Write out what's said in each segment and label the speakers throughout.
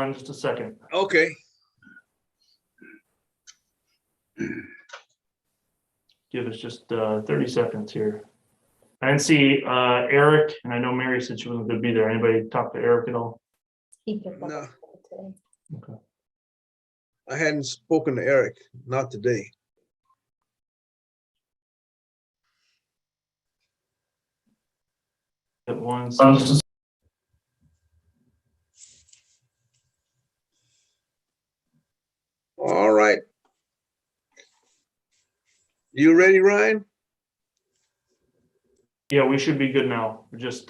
Speaker 1: On just a second.
Speaker 2: Okay.
Speaker 1: Give us just 30 seconds here. I didn't see Eric, and I know Mary said she wasn't going to be there. Anybody talk to Eric at all?
Speaker 2: No,
Speaker 1: Okay.
Speaker 2: I hadn't spoken to Eric, not today.
Speaker 1: At once.
Speaker 2: All right. You ready, Ryan?
Speaker 1: Yeah, we should be good now. We're just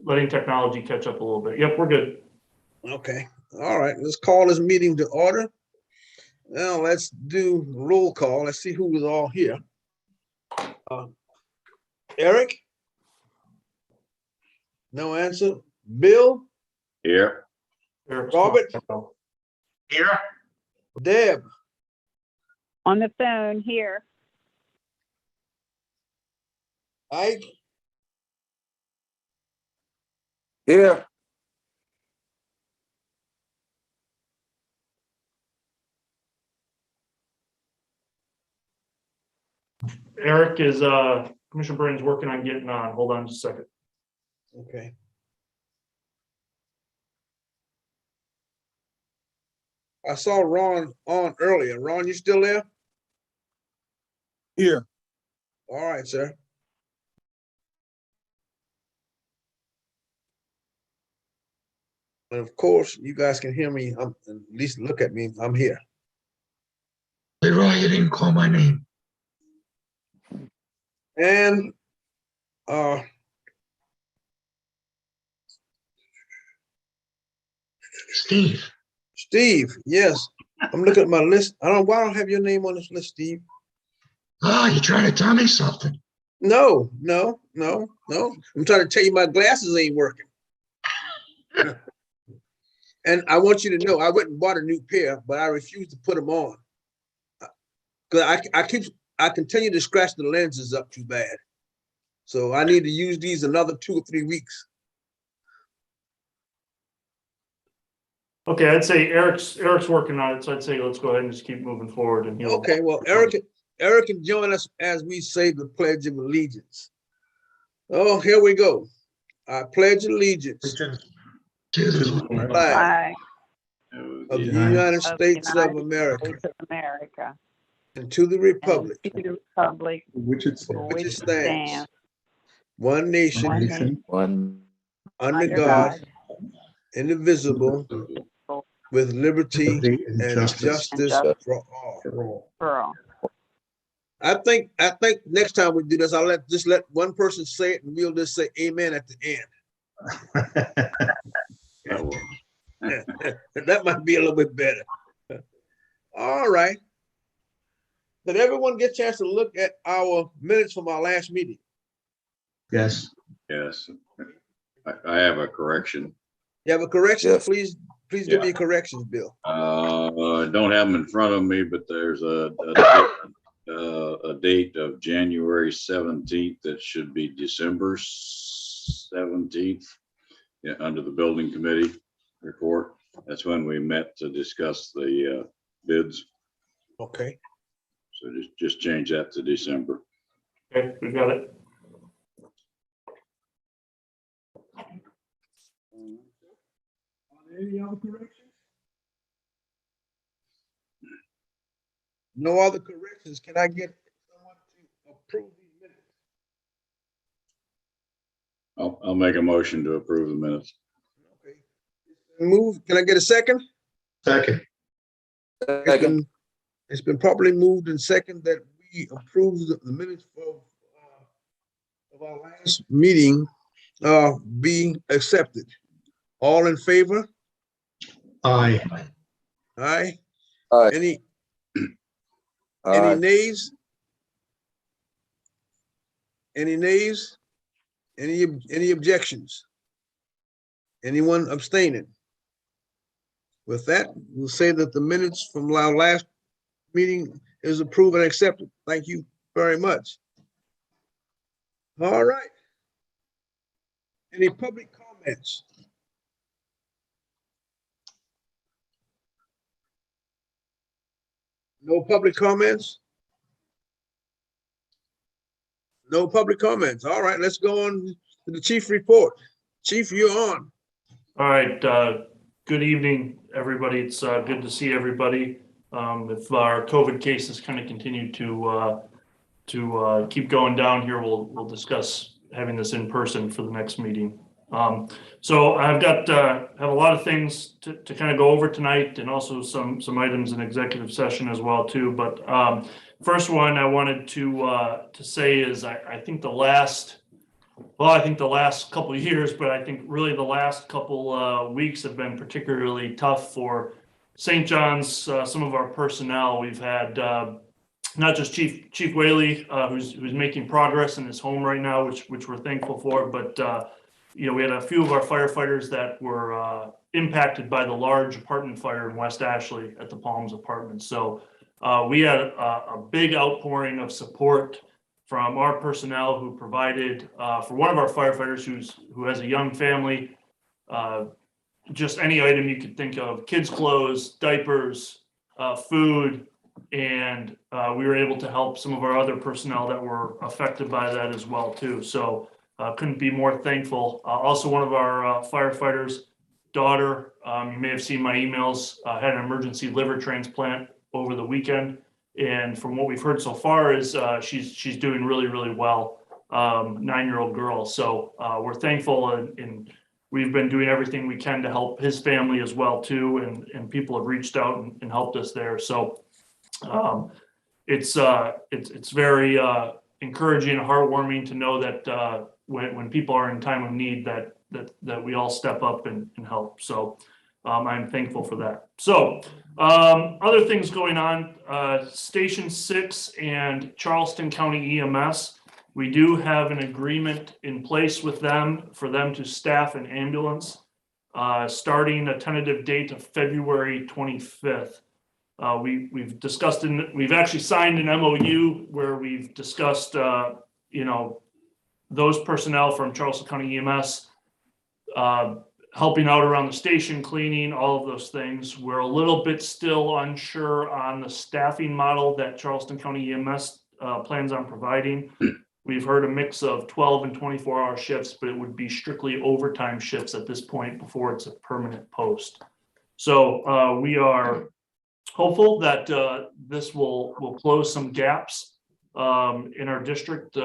Speaker 1: letting technology catch up a little bit. Yep, we're good.
Speaker 2: Okay. All right. Let's call this meeting to order. Now let's do roll call. Let's see who is all here. Eric? No answer. Bill?
Speaker 3: Here.
Speaker 1: Eric's
Speaker 2: Robert?
Speaker 1: calling.
Speaker 3: Here.
Speaker 2: Deb?
Speaker 4: On the phone here.
Speaker 2: Ike?
Speaker 3: Here.
Speaker 1: Eric is Commissioner Burns working on getting on. Hold on just a second.
Speaker 2: Okay. I saw Ron on earlier. Ron, you still there?
Speaker 3: Here.
Speaker 2: All right, sir. And of course, you guys can hear me. At least look at me. I'm here.
Speaker 3: Leroy, you didn't call my name.
Speaker 2: And
Speaker 3: Steve.
Speaker 2: Steve, yes. I'm looking at my list. Why I don't have your name on this list, Steve?
Speaker 3: Oh, you're trying to tell me something.
Speaker 2: No. I'm trying to tell you my glasses ain't working. And I want you to know I went and bought a new pair, but I refuse to put them on. Because I continue to scratch the lenses up too bad. So I need to use these another 2 or 3 weeks.
Speaker 1: Okay, I'd say Eric's working on it, so I'd say let's go ahead and just keep moving forward. And he'll.
Speaker 2: Okay, well, Eric can join us as we say the Pledge of Allegiance. Oh, here we go. I pledge allegiance
Speaker 3: To the
Speaker 2: flag
Speaker 4: Flag
Speaker 2: of the United
Speaker 4: of the
Speaker 2: States of
Speaker 4: United
Speaker 2: America
Speaker 4: States of America.
Speaker 2: and to the
Speaker 4: And
Speaker 2: republic
Speaker 4: to the republic
Speaker 5: Which it
Speaker 4: for
Speaker 2: which
Speaker 4: which
Speaker 2: it
Speaker 4: it
Speaker 2: stands,
Speaker 4: stands,
Speaker 2: one nation,
Speaker 4: one nation,
Speaker 3: one.
Speaker 2: under
Speaker 4: under
Speaker 2: God,
Speaker 4: God,
Speaker 2: indivisible, with liberty and justice
Speaker 4: and justice
Speaker 2: for all.
Speaker 4: for all.
Speaker 2: I think next time we do this, I'll let one person say it and we'll just say amen at the end. That might be a little bit better. All right. Did everyone get a chance to look at our minutes from our last meeting?
Speaker 5: Yes.
Speaker 6: Yes, I have a correction.
Speaker 2: You have a correction?
Speaker 3: Yes.
Speaker 2: Please give me corrections, Bill.
Speaker 6: I don't have them in front of me, but there's a date of January 17th that should be December 17th. Yeah, under the building committee report. That's when we met to discuss the bids.
Speaker 2: Okay.
Speaker 6: So just change that to December.
Speaker 1: Okay, we got it.
Speaker 2: Any other corrections? No other corrections. Can I get someone to approve these minutes?
Speaker 6: I'll make a motion to approve the minutes.
Speaker 2: Okay. Move. Can I get a second?
Speaker 5: Second.
Speaker 2: It's been properly moved and second that we approve the minutes of our last meeting be accepted. All in favor?
Speaker 5: Aye.
Speaker 2: Aye.
Speaker 3: Aye.
Speaker 2: Any
Speaker 3: Aye.
Speaker 2: nays? Any nays? Any objections? Anyone abstaining? With that, we'll say that the minutes from our last meeting is approved and accepted. Thank you very much. All right. Any public comments? No public comments? No public comments. All right, let's go on to the chief report. Chief, you're on.
Speaker 1: All right, good evening, everybody. It's good to see everybody. If our COVID cases kind of continue to keep going down here, we'll discuss having this in person for the next meeting. So I've got have a lot of things to kind of go over tonight, and also some items in executive session as well too. But first one I wanted to say is I think the last couple of years, but I think really the last couple weeks have been particularly tough for St. John's. Some of our personnel, we've had not just Chief Whaley, who's making progress in his home right now, which we're thankful for, but we had a few of our firefighters that were impacted by the large apartment fire in West Ashley at the Palms Apartments. So we had a big outpouring of support from our personnel who provided for one of our firefighters who has a young family, just any item you could think of: kids' clothes, diapers, food, and we were able to help some of our other personnel that were affected by that as well too. So couldn't be more thankful. Also, one of our firefighters' daughter, you may have seen my emails, had an emergency liver transplant over the weekend. And from what we've heard so far is she's doing really, really well, 9-year-old girl. So we're thankful, and we've been doing everything we can to help his family as well too. And people have reached out and helped us there. So it's very encouraging and heartwarming to know that when people are in time of need, that we all step up and help. So I'm thankful for that. So other things going on, Station 6 and Charleston County EMS, we do have an agreement in place with them for them to staff an ambulance, starting a tentative date of February 25th. We've discussed we've actually signed an MOU where we've discussed, those personnel from Charleston County EMS helping out around the station, cleaning, all of those things. We're a little bit still unsure on the staffing model that Charleston County EMS plans on providing. We've heard a mix of 12 and 24-hour shifts, but it would be strictly overtime shifts at this point before it's a permanent post. So we are hopeful that this will close some gaps in our district,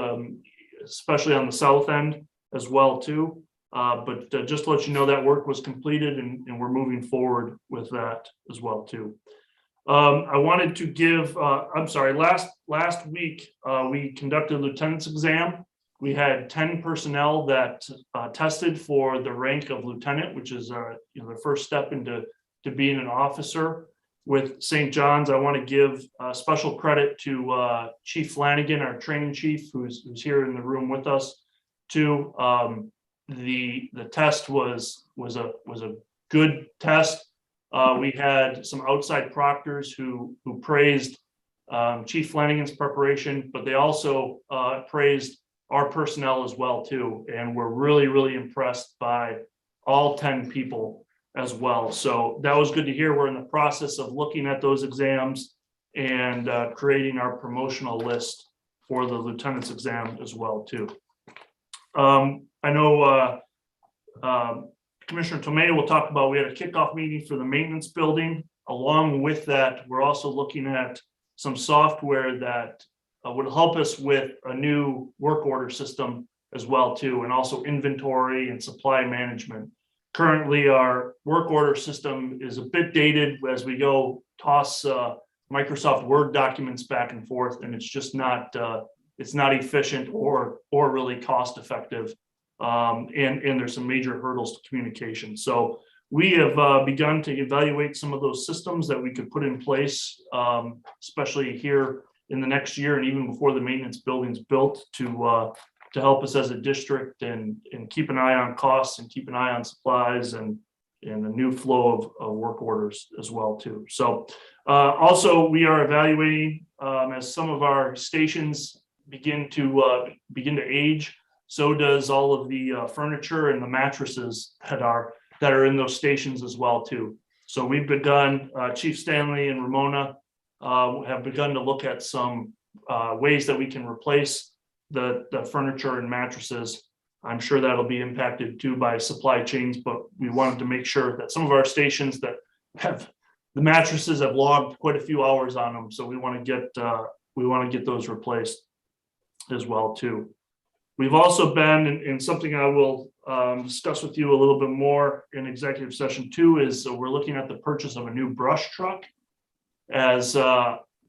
Speaker 1: especially on the south end as well too. But just to let you know, that work was completed, and we're moving forward with that as well too. I wanted to give, last week we conducted a lieutenant's exam. We had 10 personnel that tested for the rank of lieutenant, which is the first step into being an officer with St. John's. I want to give special credit to Chief Flanagan, our training chief, who's here in the room with us too. The test was a good test. We had some outside proctors who praised Chief Flanagan's preparation, but they also praised our personnel as well too. And we're really, really impressed by all 10 people as well. So that was good to hear. We're in the process of looking at those exams and creating our promotional list for the lieutenant's exam as well too. I know Commissioner Tomei will talk about, we had a kickoff meeting for the maintenance building. Along with that, we're also looking at some software that would help us with a new work order system as well too, and also inventory and supply management. Currently, our work order system is a bit dated as we go toss Microsoft Word documents back and forth, and it's just not it's not efficient or really cost effective. And there's some major hurdles to communication. So we have begun to evaluate some of those systems that we could put in place, especially here in the next year and even before the maintenance building's built, to help us as a district and keep an eye on costs and keep an eye on supplies and a new flow of work orders as well too. So also we are evaluating as some of our stations begin to age. So does all of the furniture and the mattresses that are in those stations as well too. So we've begun, Chief Stanley and Ramona have begun to look at some ways that we can replace the furniture and mattresses. I'm sure that'll be impacted too by supply chains, but we wanted to make sure that some of our stations that have the mattresses have logged quite a few hours on them. So we want to get those replaced as well too. We've also been, and something I will discuss with you a little bit more in executive session 2 is we're looking at the purchase of a new brush truck. As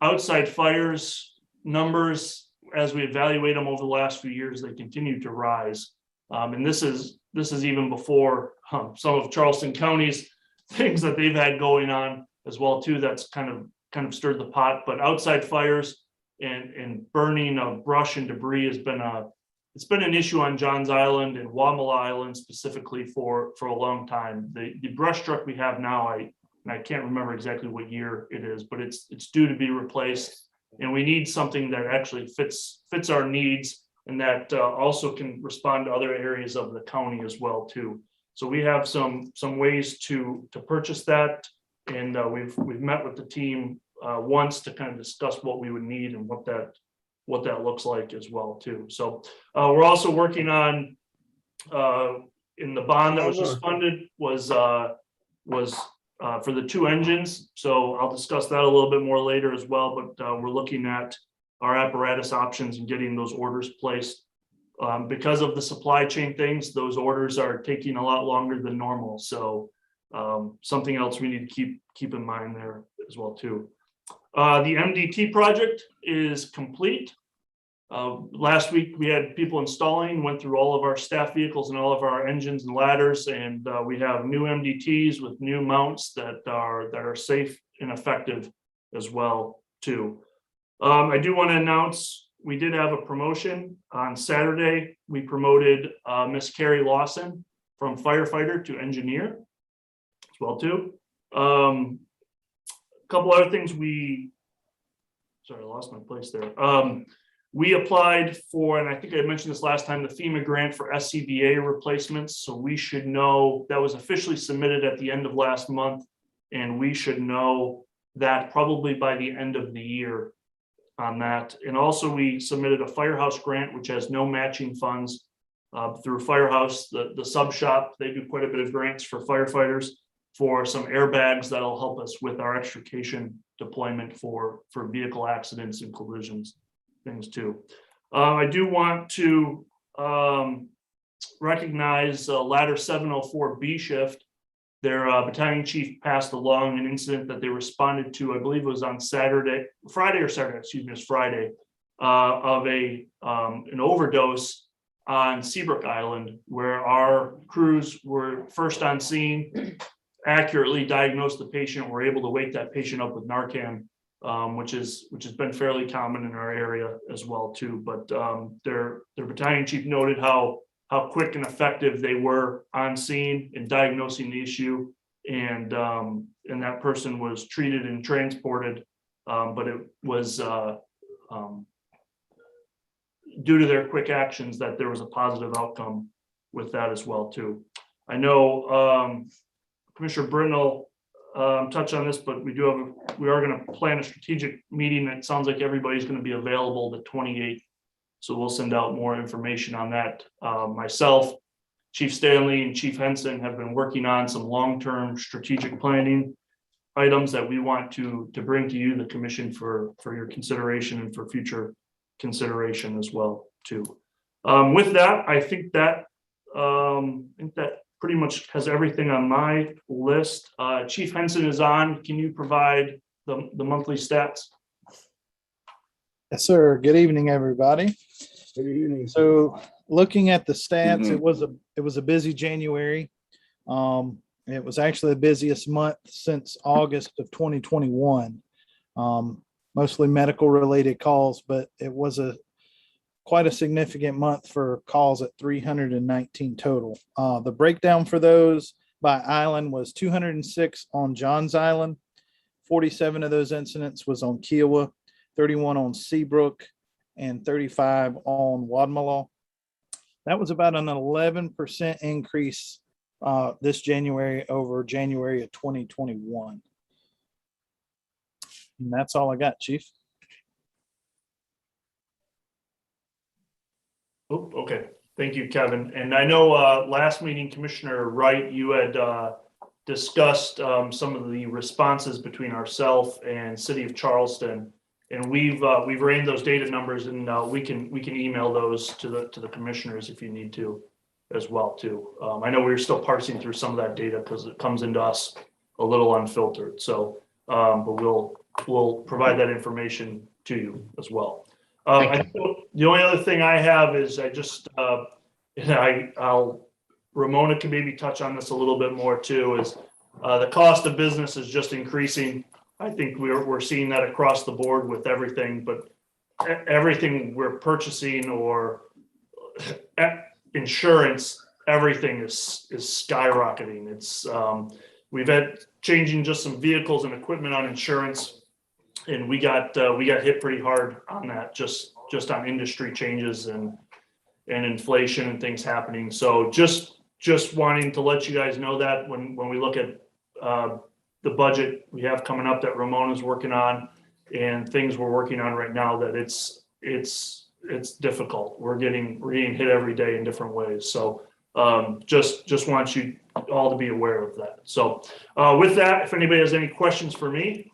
Speaker 1: outside fires numbers, as we evaluate them over the last few years, they continue to rise. And this is even before some of Charleston County's things that they've had going on as well too. That's kind of stirred the pot. But outside fires and burning of brush and debris has been an issue on Johns Island and Wamala Island specifically for a long time. The brush truck we have now, I can't remember exactly what year it is, but it's due to be replaced, and we need something that actually fits our needs and that also can respond to other areas of the county as well too. So we have some ways to purchase that, and we've met with the team once to kind of discuss what we would need and what that looks like as well too. So we're also working on in the bond that was just funded was for the 2 engines. So I'll discuss that a little bit more later as well, but we're looking at our apparatus options and getting those orders placed. Because of the supply chain things, those orders are taking a lot longer than normal. So something else we need to keep in mind there as well too. The MDT project is complete. Last week we had people installing, went through all of our staff vehicles and all of our engines and ladders, and we have new MDTs with new mounts that are safe and effective as well too. I do want to announce we did have a promotion on Saturday. We promoted Miss Carrie Lawson from firefighter to engineer as well too. A couple other things sorry, I lost my place there. We applied for, and I think I mentioned this last time, the FEMA grant for SCBA replacements. So we should know that was officially submitted at the end of last month, and we should know that probably by the end of the year on that. And also we submitted a firehouse grant, which has no matching funds through Firehouse, the sub shop. They do quite a bit of grants for firefighters for some airbags that'll help us with our extrication deployment for vehicle accidents and collisions things too. I do want to recognize Ladder 704B shift. Their battalion chief passed along an incident that they responded to, I believe it was on Friday, of an overdose on Seabrook Island, where our crews were first on scene, accurately diagnosed the patient, were able to wake that patient up with Narcan, which has been fairly common in our area as well too. But their battalion chief noted how quick and effective they were on scene in diagnosing the issue, and that person was treated and transported, but it was due to their quick actions that there was a positive outcome with that as well too. I know Commissioner Brindle touch on this, but we are going to plan a strategic meeting. That sounds like everybody's going to be available the 28th. So we'll send out more information on that. Myself, Chief Stanley and Chief Henson have been working on some long-term strategic planning items that we want to bring to you, the commission, for your consideration and for future consideration as well too. With that, I think that pretty much has everything on my list. Chief Henson is on. Can you provide the monthly stats?
Speaker 7: Yes, sir. Good evening, everybody.
Speaker 2: Good evening.
Speaker 7: So looking at the stats, it was a busy January. It was actually the busiest month since August of 2021. Mostly medical related calls, but it was quite a significant month for calls at 319 total. The breakdown for those by island was 206 on Johns Island, 47 of those incidents was on Kiowa, 31 on Seabrook, and 35 on Wadmalaw. That was about an 11% increase this January over January of 2021. And that's all I got, Chief.
Speaker 1: Oh, okay. Thank you, Kevin. And I know last meeting, Commissioner Wright, you had discussed some of the responses between ourselves and City of Charleston. And we've ran those data numbers, and we can email those to the commissioners if you need to as well too. I know we're still parsing through some of that data because it comes into us a little unfiltered. So, but we'll provide that information to you as well. The only other thing I have is I just Ramona can maybe touch on this a little bit more too. Is the cost of business is just increasing. I think we're seeing that across the board with everything, but everything we're purchasing or insurance, everything is skyrocketing. It's we've had changing just some vehicles and equipment on insurance, and we got hit pretty hard on that just on industry changes and inflation and things happening. So just wanting to let you guys know that when we look at the budget we have coming up that Ramona's working on and things we're working on right now, that it's difficult. We're getting hit every day in different ways. So just want you all to be aware of that. So with that, if anybody has any questions for me,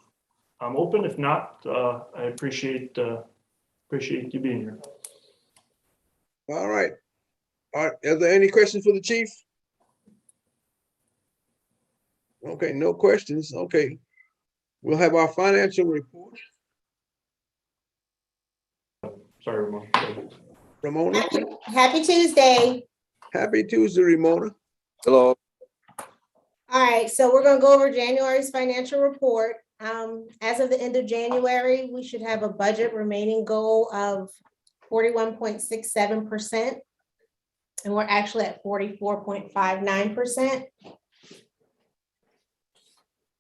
Speaker 1: I'm open. If not, I appreciate you being here.
Speaker 2: All right. All right. Are there any questions for the chief? Okay, no questions. Okay. We'll have our financial report.
Speaker 1: Sorry, Ramona.
Speaker 2: Ramona,
Speaker 8: Happy Tuesday.
Speaker 2: happy Tuesday, Ramona.
Speaker 9: Hello.
Speaker 8: All right, so we're gonna go over January's financial report. As of the end of January, we should have a budget remaining goal of 41.67%. And we're actually at 44.59%.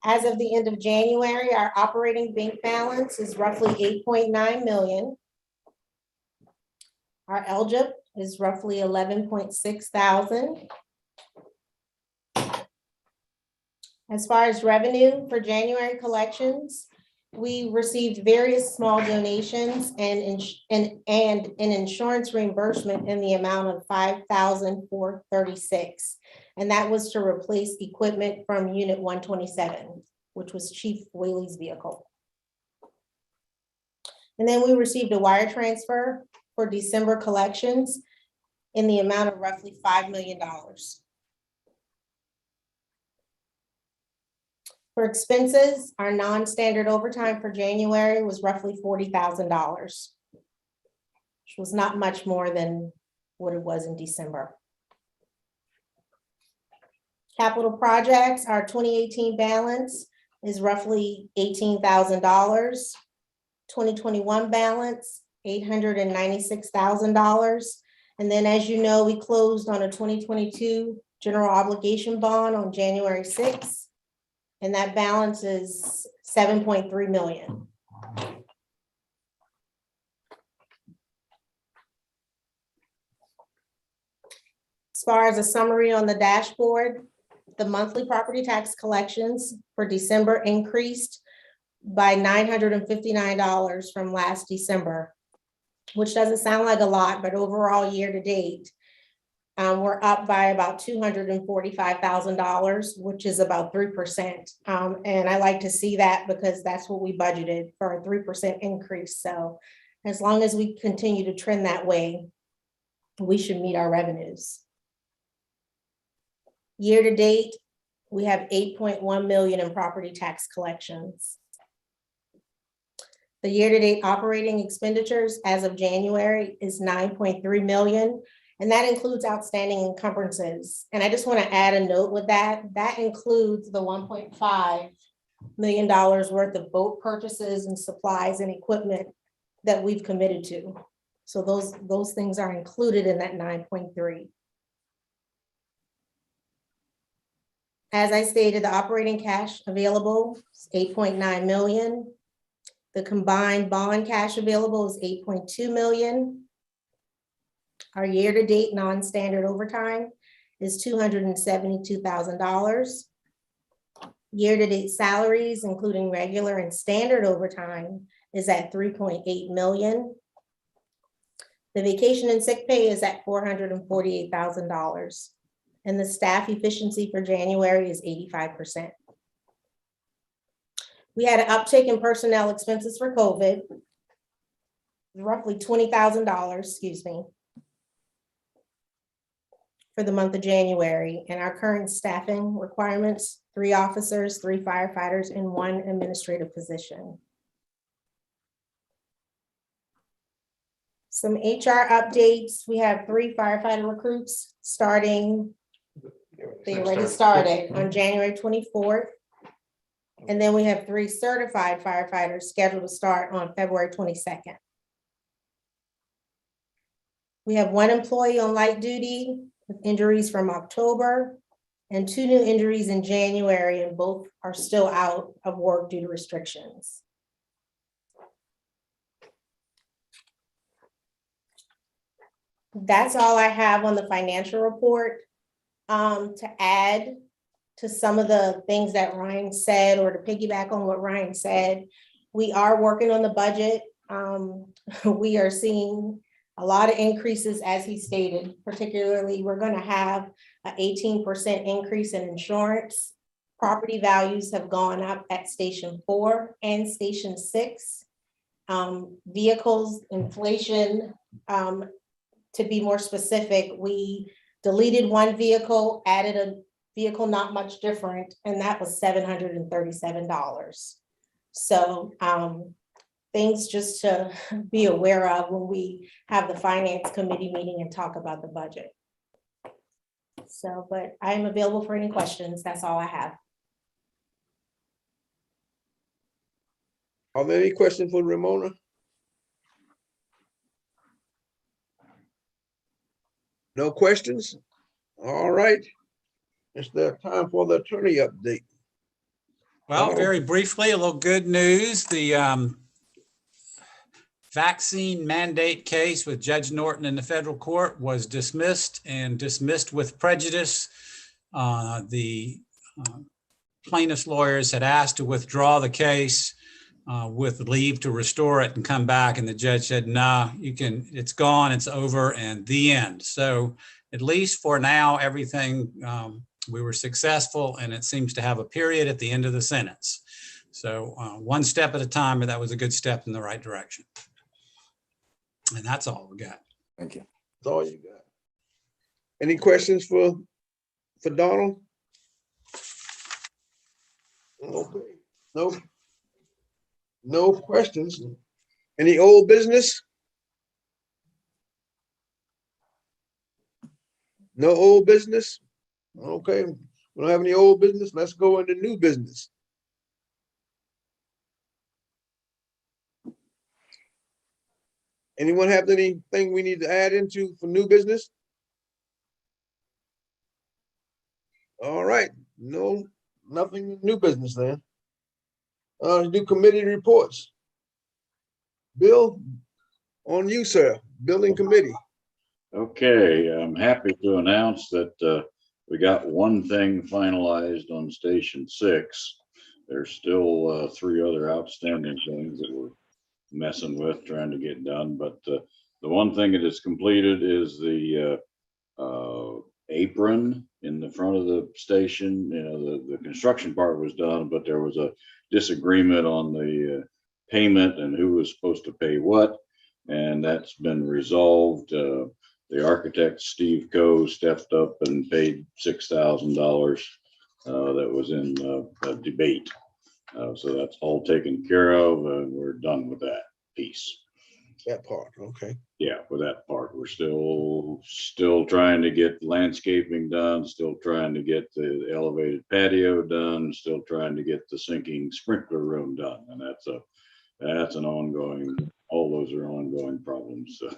Speaker 8: As of the end of January, our operating bank balance is roughly 8.9 million. Our LGIP is roughly 11.6 thousand. As far as revenue for January collections, we received various small donations and an insurance reimbursement in the amount of $5,436. And that was to replace equipment from Unit 127, which was Chief Whaley's vehicle. And then we received a wire transfer for December collections in the amount of roughly $5 million. For expenses, our non-standard overtime for January was roughly $40,000, which was not much more than what it was in December. Capital projects, our 2018 balance is roughly $18,000. 2021 balance, $896,000. And then, as you know, we closed on a 2022 general obligation bond on January 6th. And that balance is 7.3 million. As far as a summary on the dashboard, the monthly property tax collections for December increased by $959 from last December, which doesn't sound like a lot, but overall year to date, we're up by about $245,000, which is about 3%. And I like to see that because that's what we budgeted for, a 3% increase. So as long as we continue to trend that way, we should meet our revenues. Year to date, we have 8.1 million in property tax collections. The year-to-date operating expenditures as of January is 9.3 million. And that includes outstanding encumbrances. And I just want to add a note with that. That includes the $1.5 million worth of boat purchases and supplies and equipment that we've committed to. So those things are included in that 9.3. As I stated, the operating cash available is 8.9 million. The combined bond cash available is 8.2 million. Our year-to-date non-standard overtime is $272,000. Year-to-date salaries, including regular and standard overtime, is at 3.8 million. The vacation and sick pay is at $448,000. And the staff efficiency for January is 85%. We had an uptick in personnel expenses for COVID, roughly $20,000, excuse me, for the month of January. And our current staffing requirements, 3 officers, 3 firefighters, and 1 administrative position. Some HR updates. We have 3 firefighter recruits starting. They already started on January 24th. And then we have 3 certified firefighters scheduled to start on February 22nd. We have 1 employee on light duty with injuries from October and 2 new injuries in January, and both are still out of work due to restrictions. That's all I have on the financial report. To add to some of the things that Ryan said, or to piggyback on what Ryan said, we are working on the budget. We are seeing a lot of increases, as he stated. Particularly, we're going to have an 18% increase in insurance. Property values have gone up at Station 4 and Station 6. Vehicles, inflation, to be more specific, we deleted 1 vehicle, added a vehicle not much different, and that was $737. So things just to be aware of when we have the finance committee meeting and talk about the budget. So, but I am available for any questions. That's all I have.
Speaker 2: Are there any questions for Ramona? No questions? All right. It's the time for the attorney update.
Speaker 9: Well, very briefly, a little good news. The vaccine mandate case with Judge Norton in the federal court was dismissed, and dismissed with prejudice. The plaintiff's lawyers had asked to withdraw the case with leave to restore it and come back, and the judge said, "No, you can. It's gone. It's over, and the end." So, at least for now, everything. We were successful, and it seems to have a period at the end of the sentence. So 1 step at a time, but that was a good step in the right direction. And that's all we got.
Speaker 10: Thank you.
Speaker 2: That's all you got. Any questions for Donald? Okay. No questions. Any old business? No old business? Okay, we don't have any old business. Let's go into new business. Anyone have anything we need to add into for new business? All right, no, nothing new business then. New committee reports. Bill, on you, sir. Building committee.
Speaker 6: Okay, I'm happy to announce that we got 1 thing finalized on Station 6. There's still 3 other outstanding things that we're messing with, trying to get done. But the one thing that is completed is the apron in the front of the station. You know, the construction part was done, but there was a disagreement on the payment and who was supposed to pay what. And that's been resolved. The architect, Steve Coe, stepped up and paid $6,000 that was in a debate. So that's all taken care of, and we're done with that piece.
Speaker 2: That part, okay.
Speaker 6: Yeah, for that part, we're still trying to get landscaping done, still trying to get the elevated patio done, still trying to get the sinking sprinkler room done. And that's an ongoing, all those are ongoing problems. So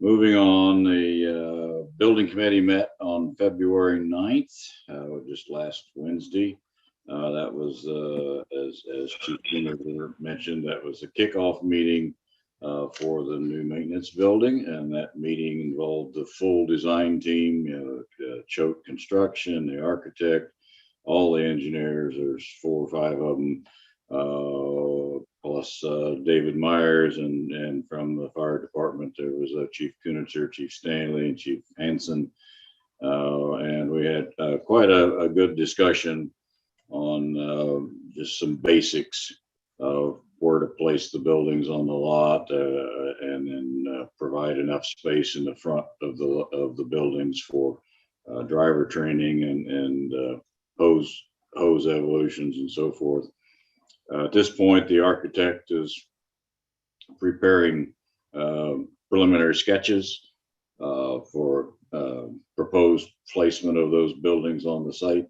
Speaker 6: moving on, the building committee met on February 9th, just last Wednesday. That was, as Chief Senator mentioned, that was a kickoff meeting for the new maintenance building, and that meeting involved the full design team, Choate Construction, the architect, all the engineers, there's 4 or 5 of them, plus David Myers, and from the fire department, there was Chief Kunitzer, Chief Stanley, and Chief Hansen. And we had quite a good discussion on just some basics of where to place the buildings on the lot, and then provide enough space in the front of the buildings for driver training and hose evolutions and so forth. At this point, the architect is preparing preliminary sketches for proposed placement of those buildings on the site.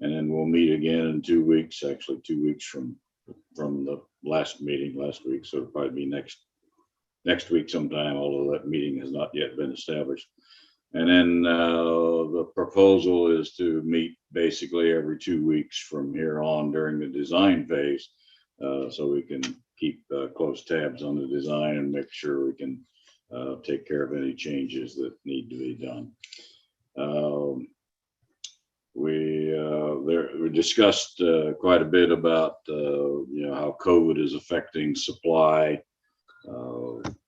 Speaker 6: And then we'll meet again in 2 weeks, actually 2 weeks from the last meeting last week. So it'll probably be next week sometime, although that meeting has not yet been established. And then the proposal is to meet basically every 2 weeks from here on during the design phase, so we can keep close tabs on the design and make sure we can take care of any changes that need to be done. We discussed quite a bit about how COVID is affecting supply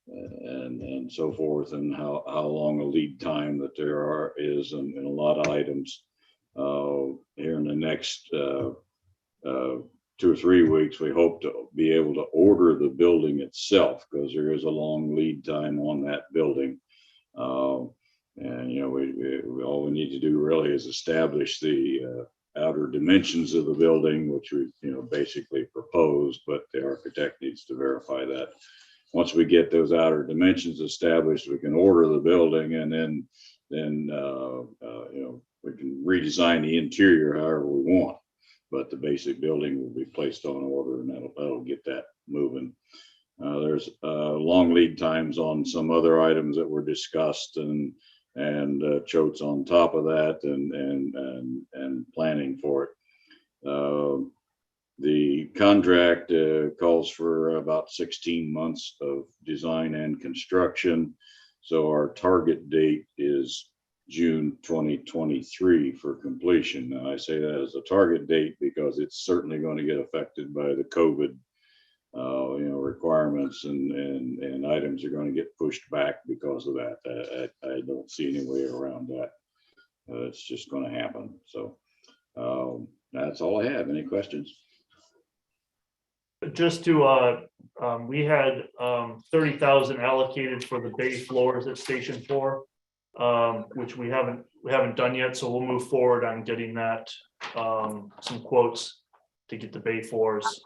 Speaker 6: and so forth, and how long a lead time that there is in a lot of items. Here in the next 2 or 3 weeks, we hope to be able to order the building itself, because there is a long lead time on that building. And we all we need to do really is establish the outer dimensions of the building, which we basically proposed, but the architect needs to verify that. Once we get those outer dimensions established, we can order the building, and then we can redesign the interior however we want. But the basic building will be placed on order, and that'll get that moving. There's long lead times on some other items that were discussed, and Choate's on top of that, and planning for it. The contract calls for about 16 months of design and construction. So our target date is June 2023 for completion. Now, I say that as a target date because it's certainly going to get affected by the COVID requirements, and items are going to get pushed back because of that. I don't see any way around that. It's just going to happen. So that's all I have. Any questions?
Speaker 1: Just to, we had 30,000 allocated for the bay floors at Station 4, which we haven't done yet. So we'll move forward on getting that, some quotes to get the bay floors.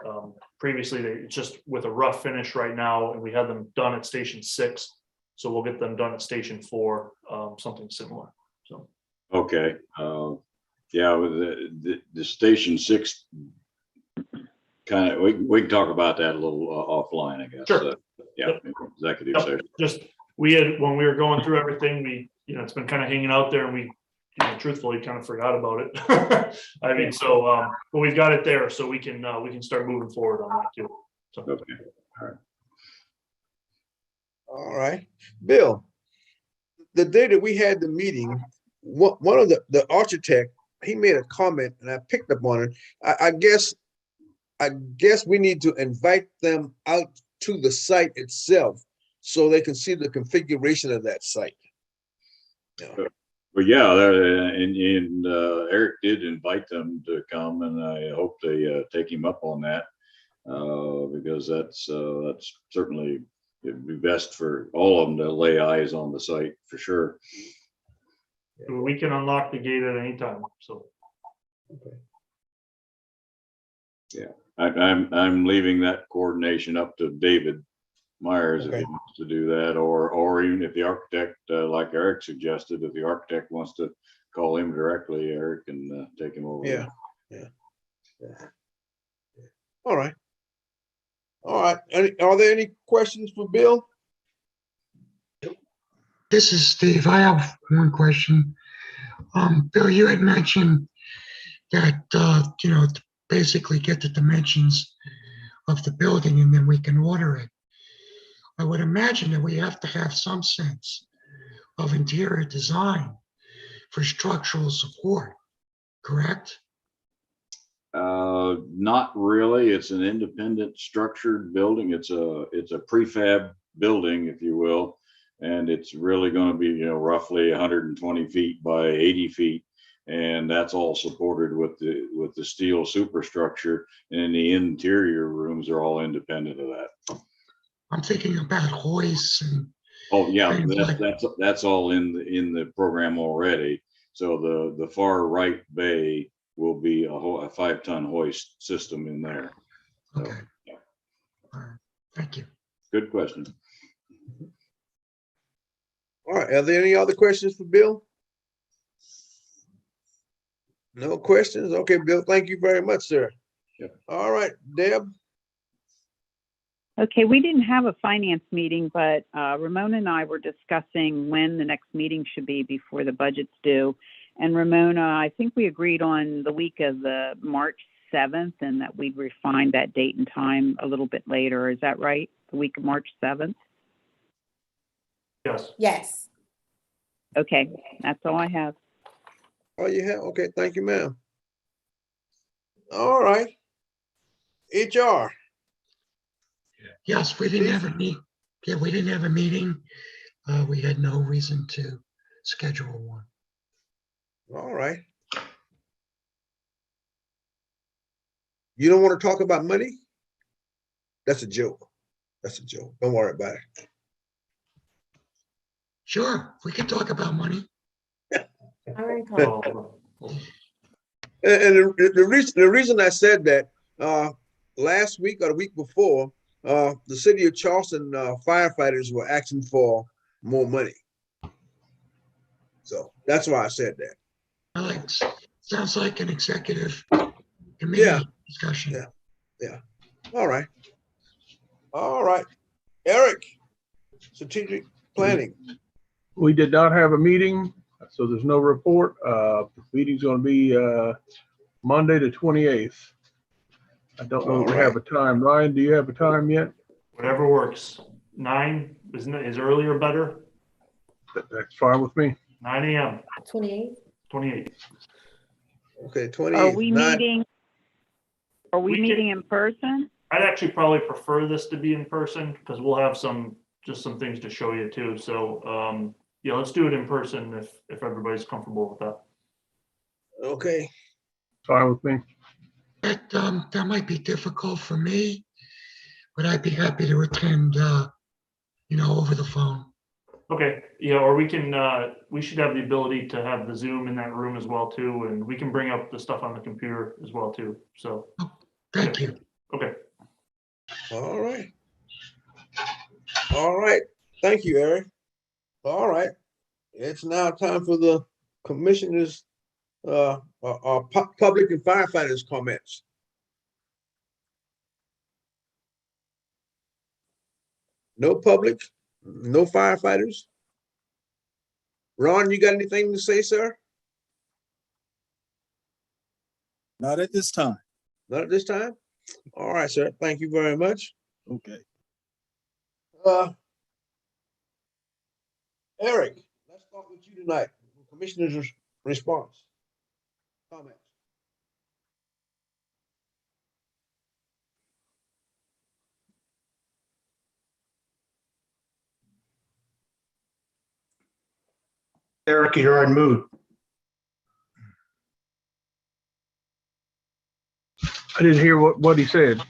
Speaker 1: Previously, it's just with a rough finish right now, and we had them done at Station 6. So we'll get them done at Station 4, something similar. So.
Speaker 6: Okay. Yeah, with the Station 6. Kind of, we can talk about that a little offline, I guess.
Speaker 1: Sure.
Speaker 6: Yeah,
Speaker 1: Yep.
Speaker 6: executive
Speaker 1: Yep.
Speaker 6: session.
Speaker 1: Just when we were going through everything, it's been kind of hanging out there, and we truthfully kind of forgot about it. I mean, so but we've got it there, so we can start moving forward on that too. So.
Speaker 6: Okay. All right.
Speaker 2: All right, Bill, the day that we had the meeting, one of the architect, he made a comment and I picked up on it. I guess we need to invite them out to the site itself so they can see the configuration of that site.
Speaker 6: But yeah, and Eric did invite them to come, and I hope they take him up on that, because that's certainly, it'd be best for all of them to lay eyes on the site for sure.
Speaker 1: We can unlock the gate at any time. So.
Speaker 2: Okay.
Speaker 6: Yeah, I'm leaving that coordination up to David Myers if he wants to do that, or even if the architect, like Eric suggested, if the architect wants to call him directly, Eric can take him over.
Speaker 2: Yeah. All right. Are there any questions for Bill?
Speaker 3: This is Steve. I have one question. Bill, you had mentioned that, to basically get the dimensions of the building and then we can order it. I would imagine that we have to have some sense of interior design for structural support, correct?
Speaker 6: Not really. It's an independent structured building. It's a prefab building, if you will. And it's really going to be, roughly 120 feet by 80 feet. And that's all supported with the steel superstructure. And the interior rooms are all independent of that.
Speaker 3: I'm thinking about hoists and
Speaker 6: Oh, yeah,
Speaker 3: things like,
Speaker 6: that's all in the program already. So the far right bay will be a 5-ton hoist system in there. So,
Speaker 3: okay.
Speaker 6: yeah.
Speaker 3: All right. Thank you.
Speaker 6: Good question.
Speaker 2: All right, are there any other questions for Bill? No questions? Okay, Bill, thank you very much, sir.
Speaker 6: Yep.
Speaker 2: All right, Deb,
Speaker 4: Okay, we didn't have a finance meeting, but Ramona and I were discussing when the next meeting should be before the budget's due. And Ramona, I think we agreed on the week of the March 7th and that we'd refine that date and time a little bit later. Is that right? The week of March 7th?
Speaker 1: Yes.
Speaker 8: Yes.
Speaker 4: Okay, that's all I have.
Speaker 2: oh, you have, okay, thank you, ma'am. All right. HR,
Speaker 3: Yes, we didn't have a meet. Yeah, we didn't have a meeting. We had no reason to schedule one.
Speaker 2: all right. You don't want to talk about money? That's a joke. That's a joke. Don't worry about it.
Speaker 3: Sure, we can talk about money.
Speaker 8: All right, Carl.
Speaker 1: Oh,
Speaker 2: And the reason I said that, last week or the week before, the city of Charleston firefighters were asking for more money. So that's why I said that.
Speaker 3: Alex, sounds like an executive
Speaker 2: Yeah.
Speaker 3: committee discussion.
Speaker 2: Yeah. All right. All right. Eric, strategic planning.
Speaker 5: We did not have a meeting, so there's no report. Meeting's gonna be Monday the 28th. I don't know if we have a time. Ryan, do you have a time yet?
Speaker 1: whatever works. 9, is earlier better?
Speaker 5: That's fine with me.
Speaker 1: 9 a.m.,
Speaker 8: 28.
Speaker 1: 28.
Speaker 2: Okay, 20.
Speaker 4: Are we meeting? Are we
Speaker 1: We can-
Speaker 4: meeting in person?
Speaker 1: I'd actually probably prefer this to be in person because we'll have some things to show you too. So, yeah, let's do it in person if everybody's comfortable with that.
Speaker 2: Okay.
Speaker 5: Fine with me.
Speaker 3: That might be difficult for me, but I'd be happy to attend, over the phone.
Speaker 1: Okay, yeah, or we should have the ability to have the Zoom in that room as well too, and we can bring up the stuff on the computer as well too. So,
Speaker 3: Thank you.
Speaker 1: okay.
Speaker 2: All right. All right. Thank you, Eric. All right. It's now time for the commissioners, public and firefighters comments. No public, no firefighters. Ron, you got anything to say, sir?
Speaker 10: Not at this time.
Speaker 2: Not at this time? All right, sir. Thank you very much.
Speaker 10: Okay.
Speaker 2: Eric, let's start with you tonight. Commissioner's response. Comments.
Speaker 5: Eric, you're on mute. I didn't hear what he said.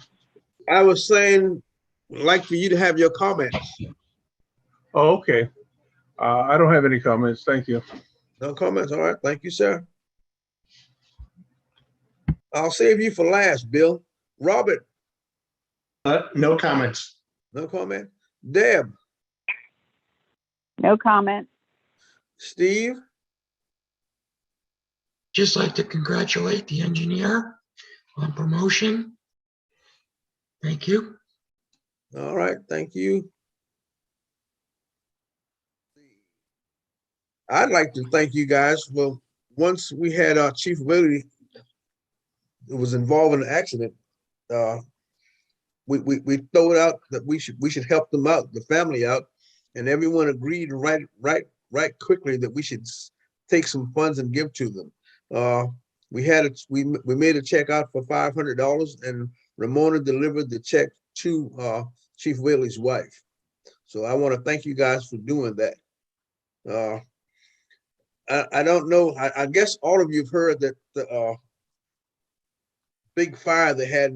Speaker 2: I was saying, like for you to have your comments.
Speaker 5: Oh, okay. I don't have any comments. Thank you.
Speaker 2: No comments? All right. Thank you, sir. I'll save you for last, Bill. Robert,
Speaker 5: No comments.
Speaker 2: no comment. Deb,
Speaker 4: No comment.
Speaker 2: Steve,
Speaker 3: Just like to congratulate the engineer on promotion. Thank you.
Speaker 2: all right. Thank you. I'd like to thank you guys. Well, once we had our Chief Willie who was involved in an accident, we throw it out that we should help them out, the family out, and everyone agreed right quickly that we should take some funds and give to them. we made a check out for $500 and Ramona delivered the check to Chief Whaley's wife. So I want to thank you guys for doing that. I don't know. I guess all of you have heard that the big fire they had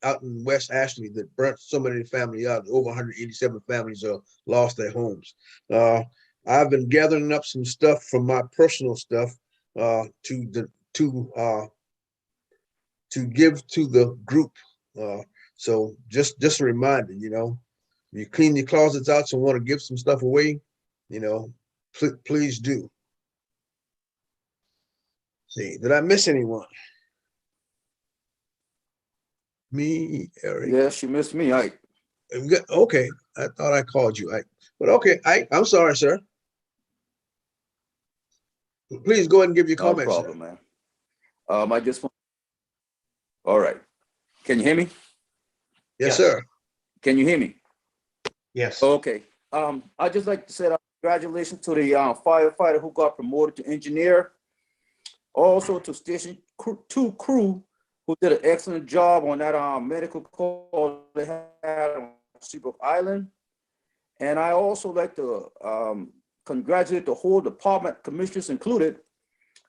Speaker 2: out in West Ashley that burnt so many families out. Over 187 families lost their homes. I've been gathering up some stuff from my personal stuff to give to the group. So just a reminder, you clean your closets out, so want to give some stuff away, please do. See, did I miss anyone? Me, Eric.
Speaker 11: Yes, you missed me, Ike.
Speaker 2: Okay, I thought I called you Ike, but okay, I'm sorry, sir. Please go ahead and give your
Speaker 11: No
Speaker 2: comments.
Speaker 11: problem, man. I just want. All right. Can you hear me?
Speaker 2: Yes, sir.
Speaker 11: Can you hear me?
Speaker 2: Yes.
Speaker 11: Okay. I just like to say congratulations to the firefighter who got promoted to engineer. Also to Station 2 crew who did an excellent job on that medical call they had on Seabrook Island. And I also like to congratulate the whole department, commissioners included.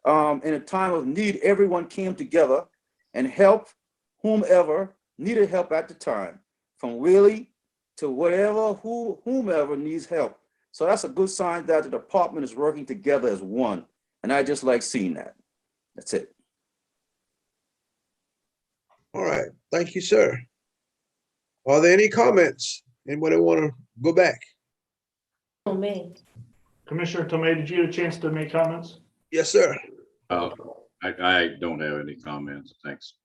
Speaker 11: In a time of need, everyone came together and helped whomever needed help at the time, from Willie to whomever needs help. So that's a good sign that the department is working together as one. And I just like seeing that. That's it.
Speaker 2: All right. Thank you, sir. Are there any comments? Anybody want to go back?
Speaker 8: Oh, man.
Speaker 1: Commissioner Tomei, did you get a chance to make comments?
Speaker 2: Yes, sir.
Speaker 6: I don't have any comments. Thanks.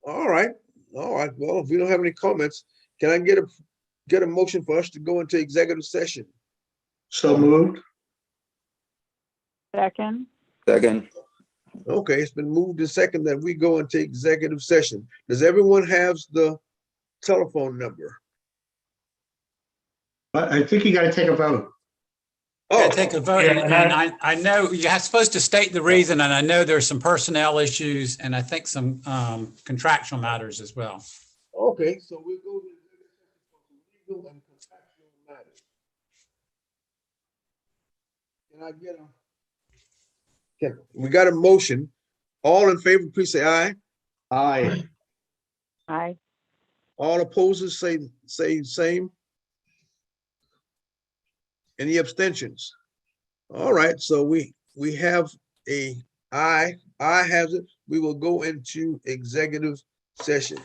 Speaker 2: All right. Well, if we don't have any comments, can I get a motion for us to go into executive session?
Speaker 10: So moved.
Speaker 4: Second.
Speaker 11: Second.
Speaker 2: Okay, it's been moved to second that we go into executive session. Does everyone have the telephone number?
Speaker 10: I think you got to take a vote.
Speaker 2: Oh,
Speaker 9: Take a vote,
Speaker 1: Yeah,
Speaker 9: and I know you're supposed to state the reason, and I know there's some personnel issues, and I think some contractual matters as well.
Speaker 2: okay. So we'll go to legal and contractual matters. Can I get we got a motion. All in favor, please say aye.
Speaker 10: Aye.
Speaker 4: Aye.
Speaker 2: All opposers say same. Any abstentions? All right, so we have a aye has it. We will go into executive session.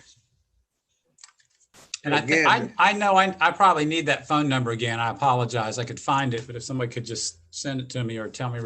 Speaker 9: And I think I know I probably need that phone number again. I apologize. I could find it, but if somebody could just send it to me or tell me